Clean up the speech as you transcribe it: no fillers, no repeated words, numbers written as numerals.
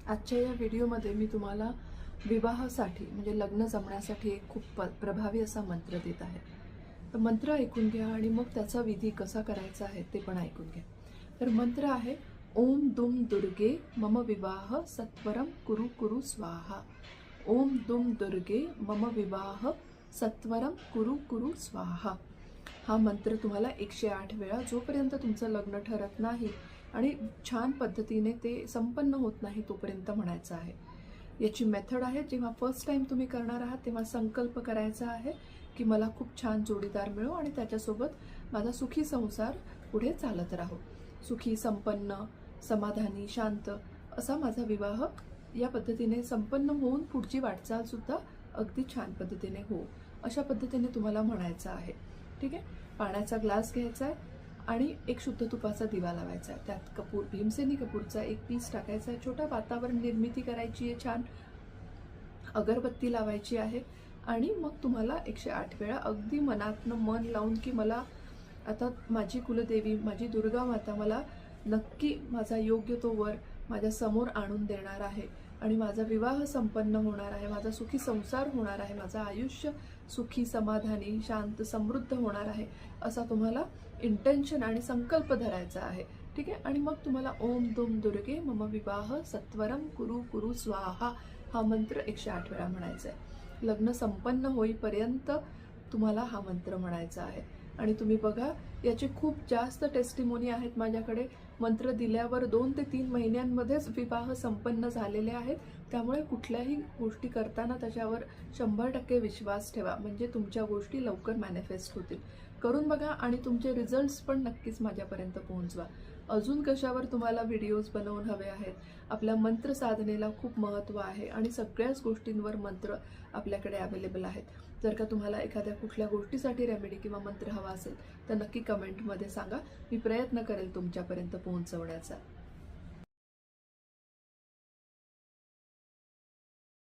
आजच्या या व्हिडिओमध्ये मी तुम्हाला विवाहासाठी म्हणजे लग्न जमण्यासाठी एक खूप प्रभावी असा मंत्र देत आहे. तर मंत्र ऐकून घ्या आणि मग त्याचा विधी कसा करायचा आहे ते पण ऐकून घ्या. तर मंत्र आहे ओम दुम दुर्गे मम विवाह सत्वरम कुरु कुरु स्वाहा. ओम दुम दुर्गे मम विवाह सत्वरम कुरु कुरु स्वाहा. हा मंत्र तुम्हाला 108 वेळा जोपर्यंत तुमचं लग्न ठरत नाही आणि छान पद्धतीने ते संपन्न होत नाही तोपर्यंत म्हणायचं आहे. याची मेथड आहे, जेव्हा फर्स्ट टाइम तुम्ही करणार आहात तेव्हा संकल्प करायचा आहे की मला खूप छान जोडीदार मिळो आणि त्याच्यासोबत माझा सुखी संसार पुढे चालत राहो. सुखी, संपन्न, समाधानी, शांत असा माझा विवाह या पद्धतीने संपन्न होऊन पुढची वाटचाल सुद्धा अगदी छान पद्धतीने हो, अशा पद्धतीने तुम्हाला म्हणायचं आहे. ठीक आहे. पाण्याचा ग्लास घ्यायचा आहे आणि एक शुद्ध तुपाचा दिवा लावायचा आहे. त्यात कपूर, भीमसेनी कपूरचा एक पीस टाकायचा आहे. छोटा वातावरण निर्मिती करायची आहे, छान अगरबत्ती लावायची आहे आणि मग तुम्हाला 108 वेळा अगदी मनातनं मन लावून की मला आता माझी कुलदेवी, माझी दुर्गा माता मला नक्की माझा योग्य तो वर माझ्या समोर आणून देणार आहे आणि माझा विवाह संपन्न होणार आहे, माझा सुखी संसार होणार आहे, माझं आयुष्य सुखी, समाधानी, शांत, समृद्ध होणार आहे, असा तुम्हाला इंटेन्शन आणि संकल्प धरायचा आहे. ठीक आहे. आणि मग तुम्हाला ओम दुम दुर्गे मम विवाह सत्वरम कुरु कुरु स्वाहा हा मंत्र 108 वेळा म्हणायचा आहे. लग्न संपन्न होईपर्यंत तुम्हाला हा मंत्र म्हणायचा आहे. आणि तुम्ही बघा, याचे खूप जास्त टेस्टिमोनी आहेत माझ्याकडे. मंत्र दिल्यावर 2 ते 3 महिन्यांमध्येच विवाह संपन्न झालेले आहेत. त्यामुळे कुठल्याही गोष्टी करताना त्याच्यावर 100% विश्वास ठेवा, म्हणजे तुमच्या गोष्टी लवकर मॅनिफेस्ट होतील. करून बघा आणि तुमचे रिझल्ट्स पण नक्कीच माझ्यापर्यंत पोहोचवा. अजून कशावर तुम्हाला व्हिडिओज बनवून हवे आहेत? आपल्या मंत्र साधनेला खूप महत्त्व आहे आणि सगळ्याच गोष्टींवर मंत्र आपल्याकडे अवेलेबल आहेत. जर का तुम्हाला एखाद्या कुठल्या गोष्टीसाठी रेमेडी किंवा मंत्र हवा असेल तर नक्की कमेंटमध्ये सांगा. मी प्रयत्न करेल तुमच्यापर्यंत पोहोचवण्याचा.